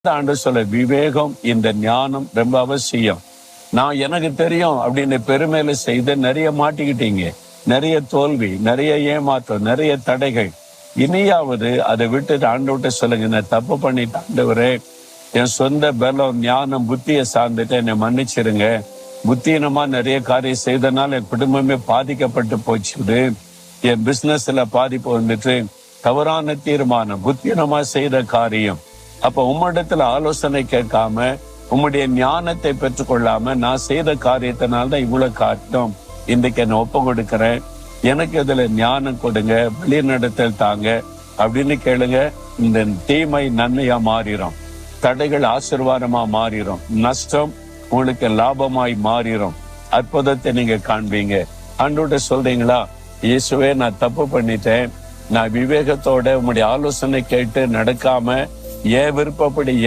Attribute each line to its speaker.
Speaker 1: ஆண்டு சொல்ல விவேகம், இந்த ஞானம் ரொம்ப அவசியம். நான் எனக்கு தெரியும் அப்படின்னு பெருமையில செய்து நிறைய மாட்டிக்கிட்டீங்க. நிறைய தோல்வி, நிறைய ஏமாற்றம், நிறைய தடைகள். இனியாவது அதை விட்டுட்டு ஆண்டவர்ட்ட சொல்லுங்க, நான் தப்பு பண்ணிட்டேன் ஆண்டவரே, என் சொந்த பலம், ஞானம், புத்தியை சார்ந்துட்டு என்னை மன்னிச்சிருங்க. புத்தீனமா நிறைய காரியம் செய்தனால என் குடும்பமே பாதிக்கப்பட்டு போச்சுது. என் பிசினஸ்ல பாதிப்பு வந்துட்டு, தவறான தீர்மானம், புத்தீனமா செய்த காரியம். அப்ப உம்மிடத்துல ஆலோசனை கேட்காம, உம்முடைய ஞானத்தை பெற்றுக்கொள்ளாம நான் செய்த காரியத்தினால்தான் இவ்வளவு காட்டும். இன்றைக்கு என்ன ஒப்பு கொடுக்கிறேன், எனக்கு இதுல ஞானம் கொடுங்க, வழிநடத்தல் தாங்க அப்படின்னு கேளுங்க. இந்த தீமை நன்மையா மாறிடும், தடைகள் ஆசீர்வாதமா மாறிடும், நஷ்டம் உங்களுக்கு லாபமாய் மாறிடும். அற்புதத்தை நீங்க காண்பீங்க. ஆண்டவர்ட்ட சொல்றீங்களா, இயேசுவே நான் தப்பு பண்ணிட்டேன், நான் விவேகத்தோட உம்முடைய ஆலோசனை கேட்டு நடக்காம என் விருப்பப்படி என்